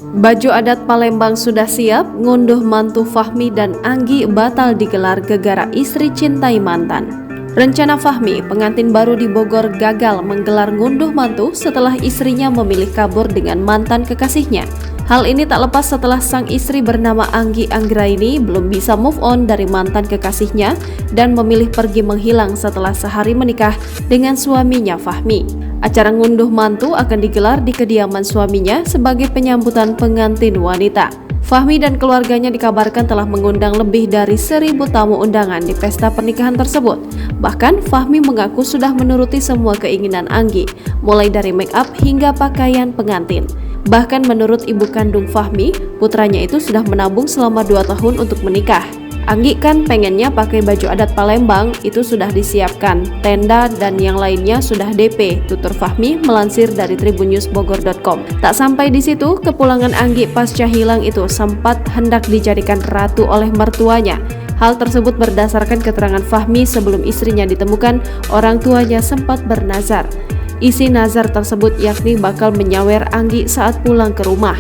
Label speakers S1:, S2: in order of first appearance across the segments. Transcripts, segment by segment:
S1: Baju adat Palembang sudah siap, ngunduh mantu Fahmi dan Anggi batal digelar gegara istri cintai mantan. Rencana Fahmi, pengantin baru di Bogor, gagal menggelar ngunduh mantu setelah istrinya memilih kabur dengan mantan kekasihnya. Hal ini tak lepas setelah sang istri bernama Anggi Anggraini belum bisa move on dari mantan kekasihnya dan memilih pergi menghilang setelah sehari menikah dengan suaminya Fahmi. Acara ngunduh mantu akan digelar di kediaman suaminya sebagai penyambutan pengantin wanita. Fahmi dan keluarganya dikabarkan telah mengundang lebih dari 1.000 tamu undangan di pesta pernikahan tersebut. Bahkan Fahmi mengaku sudah menuruti semua keinginan Anggi, mulai dari make up hingga pakaian pengantin. Bahkan menurut ibu kandung Fahmi, putranya itu sudah menabung selama 2 tahun untuk menikah. Anggi kan pengennya pakai baju adat Palembang, itu sudah disiapkan, tenda dan yang lainnya sudah DP, tutur Fahmi melansir dari tribunnews.bogor.com. Tak sampai di situ, kepulangan Anggi pasca hilang itu sempat hendak dijadikan ratu oleh mertuanya. Hal tersebut berdasarkan keterangan Fahmi sebelum istrinya ditemukan, orang tuanya sempat bernazar. Isi nazar tersebut yakni bakal menyawer Anggi saat pulang ke rumah.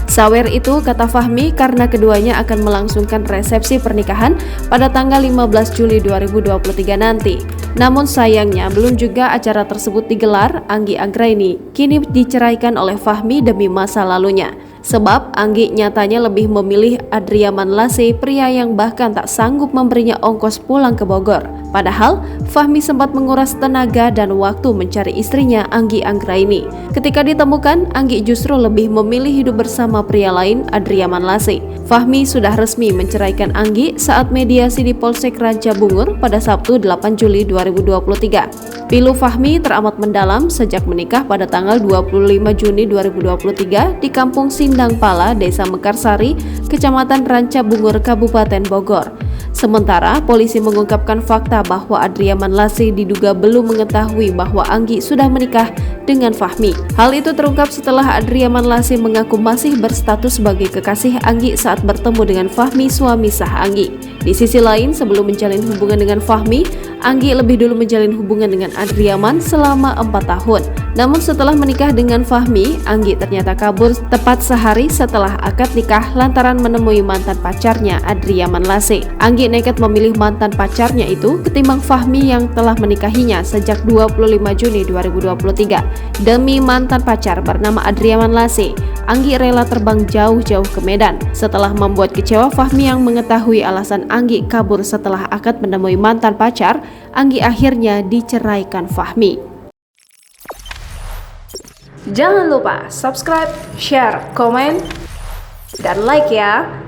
S1: Sawer itu, kata Fahmi, karena keduanya akan melangsungkan resepsi pernikahan pada tanggal 15 Juli 2023 nanti. Namun sayangnya belum juga acara tersebut digelar. Anggi Anggraini kini diceraikan oleh Fahmi demi masa lalunya. Sebab Anggi nyatanya lebih memilih Adriaman Lase, pria yang bahkan tak sanggup memberinya ongkos pulang ke Bogor. Padahal Fahmi sempat menguras tenaga dan waktu mencari istrinya Anggi Anggraini. Ketika ditemukan, Anggi justru lebih memilih hidup bersama pria lain, Adriaman Lase. Fahmi sudah resmi menceraikan Anggi saat mediasi di Polsek Ranca Bungur pada Sabtu 8 Juli 2023. Pilu Fahmi teramat mendalam sejak menikah pada tanggal 25 Juni 2023 di Kampung Sindang Pala, Desa Mekarsari, Kecamatan Ranca Bungur, Kabupaten Bogor. Sementara polisi mengungkapkan fakta bahwa Adriaman Lase diduga belum mengetahui bahwa Anggi sudah menikah dengan Fahmi. Hal itu terungkap setelah Adriaman Lase mengaku masih berstatus sebagai kekasih Anggi saat bertemu dengan Fahmi, suami sah Anggi. Di sisi lain, sebelum menjalin hubungan dengan Fahmi, Anggi lebih dulu menjalin hubungan dengan Adriaman selama 4 tahun. Namun setelah menikah dengan Fahmi, Anggi ternyata kabur tepat sehari setelah akad nikah lantaran menemui mantan pacarnya, Adriaman Lase. Anggi nekat memilih mantan pacarnya itu ketimbang Fahmi yang telah menikahinya sejak 25 Juni 2023. Demi mantan pacar bernama Adriaman Lase, Anggi rela terbang jauh-jauh ke Medan. Setelah membuat kecewa Fahmi yang mengetahui alasan Anggi kabur setelah akad menemui mantan pacar, Anggi akhirnya diceraikan Fahmi. Jangan lupa subscribe, share, komen, dan like ya!